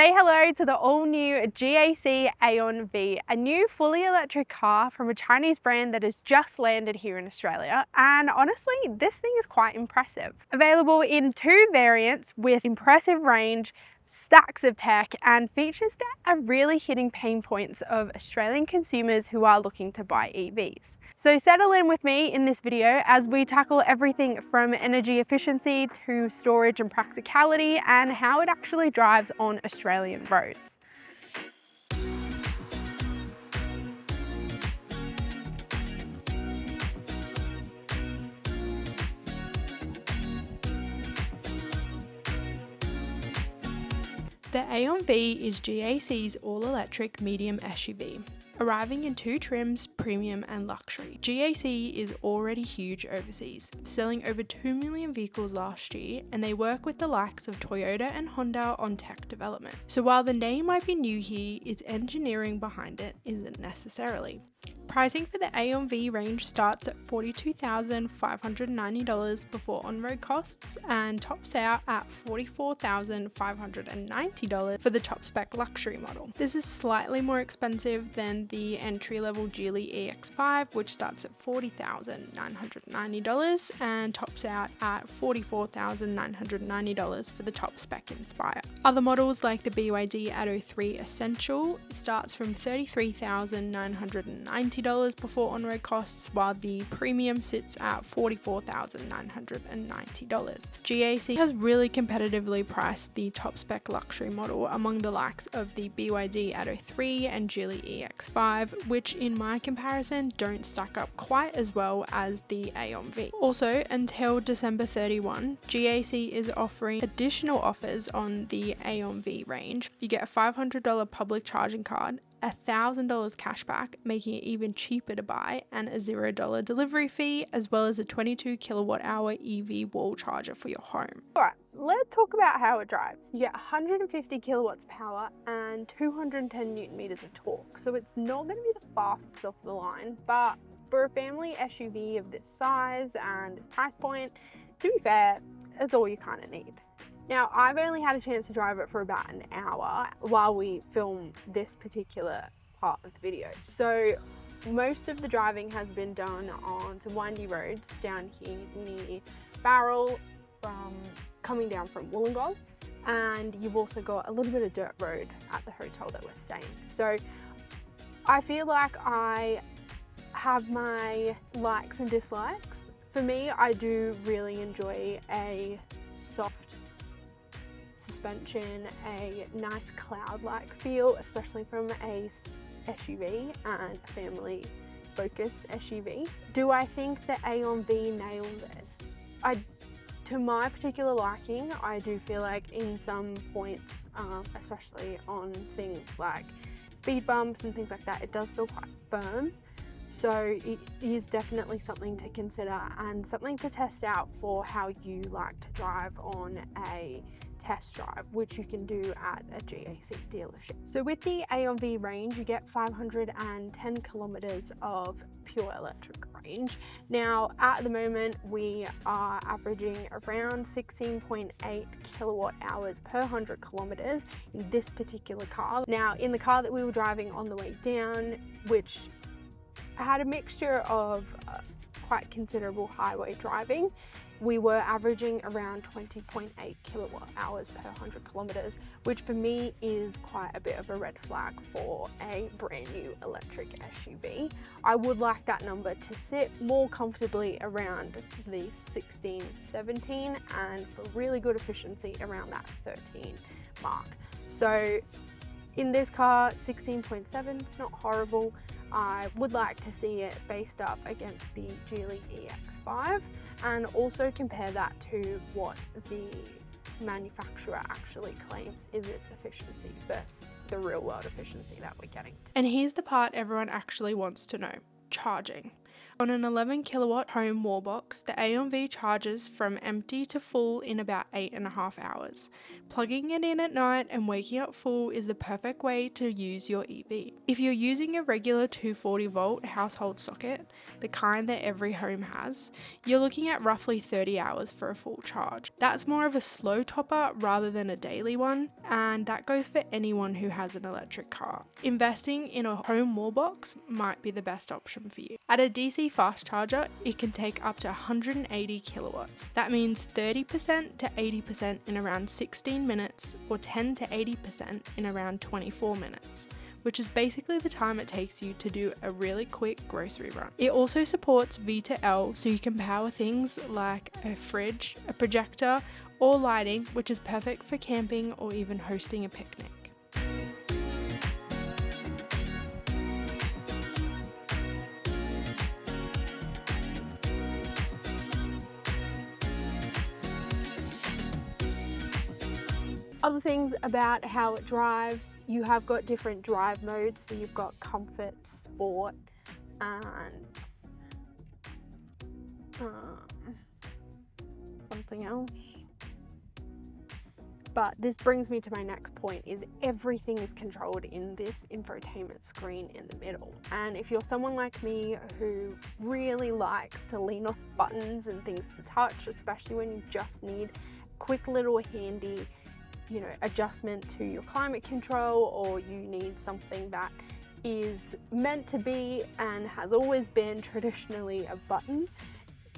Say hello to the all-new GAC AION V, a new fully electric car from a Chinese brand that has just landed here in Australia, and honestly, this thing is quite impressive. Available in two variants with impressive range, stacks of tech, and features that are really hitting pain points of Australian consumers who are looking to buy EVs. So settle in with me in this video as we tackle everything from energy efficiency to storage and practicality and how it actually drives on Australian roads. The Aonv is GAC's all-electric medium SUV. Arriving in two trims, premium and luxury. GAC is already huge overseas, selling over 2 million vehicles last year, and they work with the likes of Toyota and Honda on tech development. So while the name might be new here, its engineering behind it isn't necessarily. Pricing for the Aonv range starts at $42,590 before on-road costs and tops out at $44,590 for the top spec luxury model. This is slightly more expensive than the entry-level Geely EX5, which starts at $40,990 and tops out at $44,990 for the top spec Inspire. Other models like the BYD Atto 3 Essential starts from $33,990 before on-road costs, while the premium sits at $44,990. GAC has really competitively priced the top spec luxury model among the likes of the BYD Atto 3 and Geely EX5, which in my comparison don't stack up quite as well as the Aonv. Also, until December 31, GAC is offering additional offers on the Aonv range. You get a $500 public charging card, $1,000 cashback, making it even cheaper to buy, and a $0 delivery fee, as well as a 22 kilowatt-hour EV wall charger for your home. Alright, let's talk about how it drives. You get 150 kilowatts power and 210 newton meters of torque, so it's not going to be the fastest off the line, but for a family SUV of this size and this price point, to be fair, that's all you kind of need. Now, I've only had a chance to drive it for about an hour while we film this particular part of the video. So most of the driving has been done on some windy roads down here near Barrel, coming down from Wollongong, and you've also got a little bit of dirt road at the hotel that we're staying. So I feel like I have my likes and dislikes. For me, I do really enjoy a soft suspension, a nice cloud-like feel, especially from a SUV and a family-focused SUV. Do I think the Aonv nailed it? To my particular liking, I do feel like in some points, especially on things like speed bumps and things like that, it does feel quite firm. So it is definitely something to consider and something to test out for how you like to drive on a test drive, which you can do at a GAC dealership. So with the Aonv range, you get 510 kilometers of pure electric range. Now, at the moment, we are averaging around 16.8 kilowatt hours per 100 kilometers in this particular car. Now, in the car that we were driving on the way down, which had a mixture of quite considerable highway driving, we were averaging around 20.8 kilowatt hours per 100 kilometers, which for me is quite a bit of a red flag for a brand new electric SUV. I would like that number to sit more comfortably around the 16, 17, and for really good efficiency around that 13 mark. So in this car, 16.7 is not horrible. I would like to see it faced up against the Geely EX5 and also compare that to what the manufacturer actually claims is its efficiency versus the real world efficiency that we're getting. And here's the part everyone actually wants to know: charging. On an 11 kilowatt home wall box, the Aon V charges from empty to full in about 8.5 hours. Plugging it in at night and waking up full is the perfect way to use your EV. If you're using a regular 240 volt household socket, the kind that every home has, you're looking at roughly 30 hours for a full charge. That's more of a slow topper rather than a daily one, and that goes for anyone who has an electric car. Investing in a home wall box might be the best option for you. At a DC fast charger, it can take up to 180 kilowatts. That means 30% to 80% in around 16 minutes or 10 to 80% in around 24 minutes, which is basically the time it takes you to do a really quick grocery run. It also supports V to L, so you can power things like a fridge, a projector, or lighting, which is perfect for camping or even hosting a picnic. Other things about how it drives, you have got different drive modes. So you've got comfort, sport, and something else. But this brings me to my next point, is everything is controlled in this infotainment screen in the middle. And if you're someone like me who really likes to lean off buttons and things to touch, especially when you just need quick little handy adjustment to your climate control, or you need something that is meant to be and has always been traditionally a button,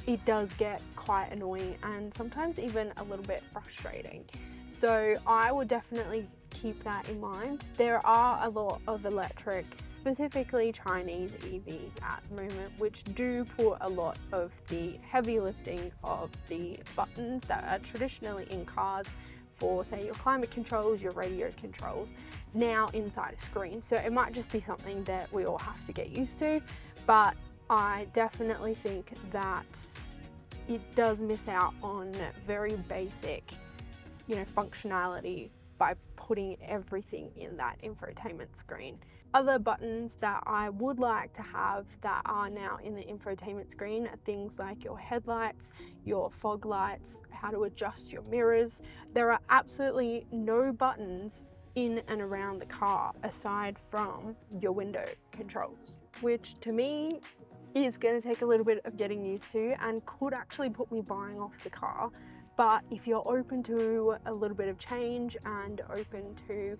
it does get quite annoying and sometimes even a little bit frustrating. So I would definitely keep that in mind. There are a lot of electric, specifically Chinese EVs at the moment, which do put a lot of the heavy lifting of the buttons that are traditionally in cars for, say, your climate controls, your radio controls, now inside a screen. So it might just be something that we all have to get used to, but I definitely think that it does miss out on very basic, functionality by putting everything in that infotainment screen. Other buttons that I would like to have that are now in the infotainment screen are things like your headlights, your fog lights, how to adjust your mirrors. There are absolutely no buttons in and around the car aside from your window controls, which to me is going to take a little bit of getting used to and could actually put me buying off the car. But if you're open to a little bit of change and open to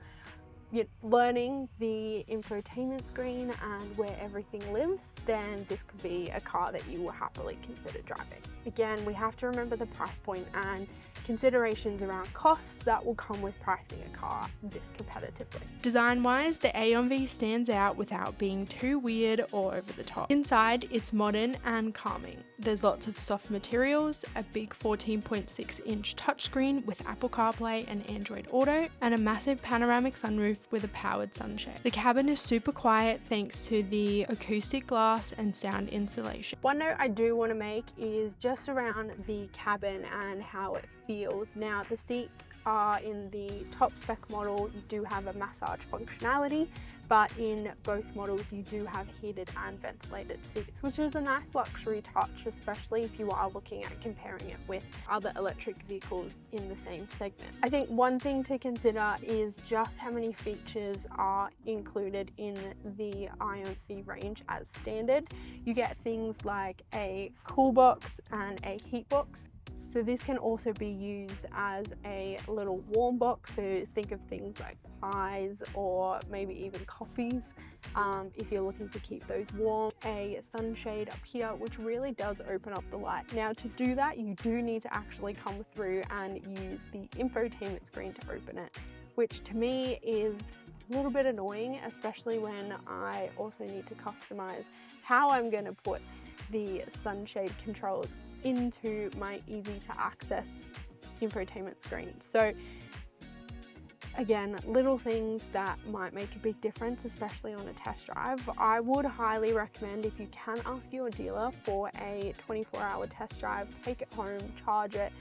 learning the infotainment screen and where everything lives, then this could be a car that you will happily consider driving. Again, we have to remember the price point and considerations around costs that will come with pricing a car this competitively. Design-wise, the Aon V stands out without being too weird or over the top. Inside, it's modern and calming. There's lots of soft materials, a big 14.6-inch touchscreen with Apple CarPlay and Android Auto, and a massive panoramic sunroof with a powered sunshade. The cabin is super quiet thanks to the acoustic glass and sound insulation. One note I do want to make is just around the cabin and how it feels. Now, the seats are in the top spec model, you do have a massage functionality, but in both models you do have heated and ventilated seats, which is a nice luxury touch, especially if you are looking at comparing it with other electric vehicles in the same segment. I think one thing to consider is just how many features are included in the Aon V range as standard. You get things like a cool box and a heat box. So this can also be used as a little warm box, so think of things like pies or maybe even coffees if you're looking to keep those warm. A sunshade up here, which really does open up the light. Now, to do that, you do need to actually come through and use the infotainment screen to open it, which to me is a little bit annoying, especially when I also need to customize how I'm going to put the sunshade controls into my easy to access infotainment screen. So again, little things that might make a big difference, especially on a test drive. I would highly recommend, if you can, ask your dealer for a 24-hour test drive, take it home, charge it,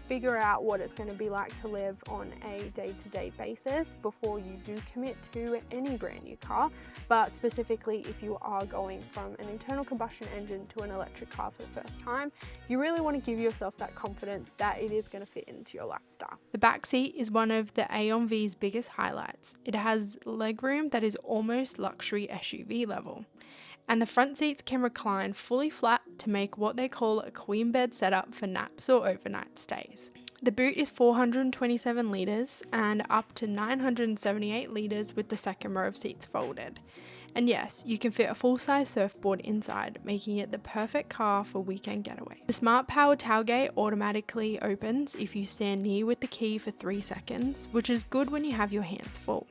figure out what it's going to be like to live on a day-to-day basis before you do commit to any brand new car. But specifically, if you are going from an internal combustion engine to an electric car for the first time, you really want to give yourself that confidence that it is going to fit into your lifestyle. The back seat is one of the Aon V's biggest highlights. It has legroom that is almost luxury SUV level. And the front seats can recline fully flat to make what they call a queen bed setup for naps or overnight stays. The boot is 427 litres and up to 978 litres with the second row of seats folded. And yes, you can fit a full-size surfboard inside, making it the perfect car for weekend getaway. The smart power tailgate automatically opens if you stand near with the key for 3 seconds, which is good when you have your hands full.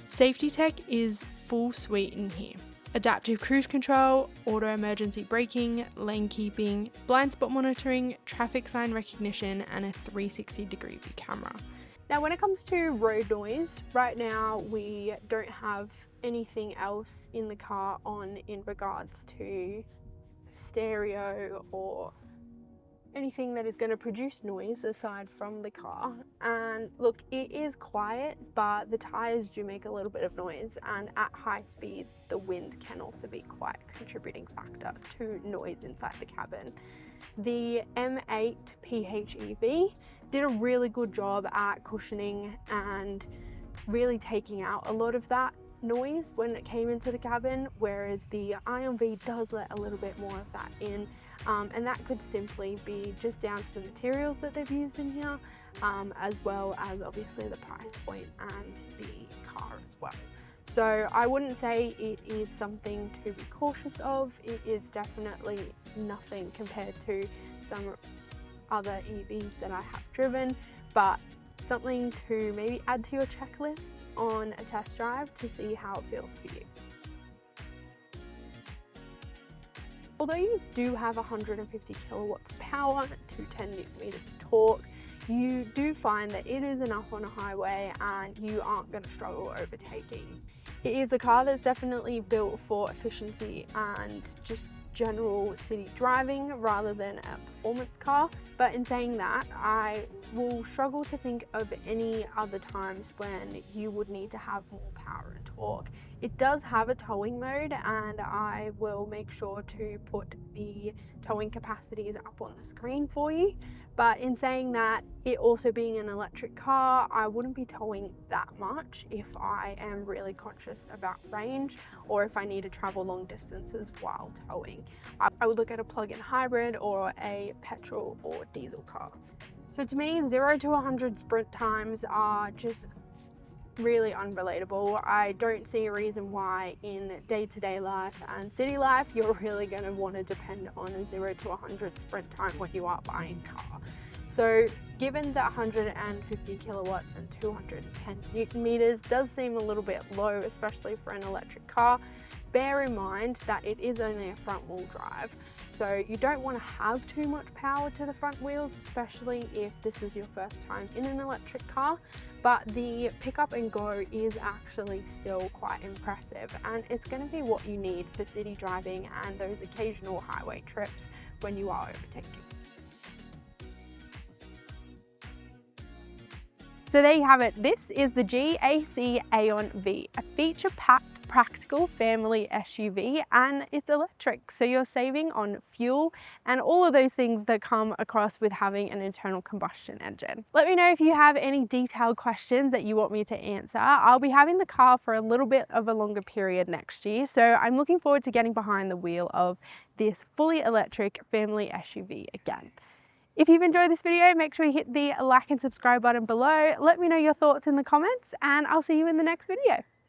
Safety tech is full suite in here. Adaptive cruise control, auto emergency braking, lane keeping, blind spot monitoring, traffic sign recognition, and a 360-degree view camera. Now, when it comes to road noise, right now we don't have anything else in the car on in regards to stereo or anything that is going to produce noise aside from the car. And look, it is quiet, but the tires do make a little bit of noise, and at high speeds the wind can also be quite a contributing factor to noise inside the cabin. The M8 PHEV did a really good job at cushioning and really taking out a lot of that noise when it came into the cabin, whereas the Aion V does let a little bit more of that in. And that could simply be just down to the materials that they've used in here, as well as obviously the price point and the car as well. So I wouldn't say it is something to be cautious of. It is definitely nothing compared to some other EVs that I have driven, but something to maybe add to your checklist on a test drive to see how it feels for you. Although you do have 150 kilowatts of power, 210 Newton meters of torque, you do find that it is enough on a highway and you aren't going to struggle overtaking. It is a car that's definitely built for efficiency and just general city driving rather than a performance car. But in saying that, I will struggle to think of any other times when you would need to have more power and torque. It does have a towing mode, and I will make sure to put the towing capacities up on the screen for you. But in saying that, it also being an electric car, I wouldn't be towing that much if I am really conscious about range or if I need to travel long distances while towing. I would look at a plug-in hybrid or a petrol or diesel car. So to me, 0 to 100 sprint times are just really unrelatable. I don't see a reason why in day-to-day life and city life you're really going to want to depend on a 0 to 100 sprint time when you are buying a car. So given that 150 kilowatts and 210 Newton meters does seem a little bit low, especially for an electric car, bear in mind that it is only a front wheel drive. So you don't want to have too much power to the front wheels, especially if this is your first time in an electric car. But the pickup and go is actually still quite impressive, and it's going to be what you need for city driving and those occasional highway trips when you are overtaking. So there you have it. This is the GAC AION V, a feature-packed practical family SUV, and it's electric, so you're saving on fuel and all of those things that come across with having an internal combustion engine. Let me know if you have any detailed questions that you want me to answer. I'll be having the car for a little bit of a longer period next year, so I'm looking forward to getting behind the wheel of this fully electric family SUV again. If you've enjoyed this video, make sure you hit the like and subscribe button below. Let me know your thoughts in the comments, and I'll see you in the next video.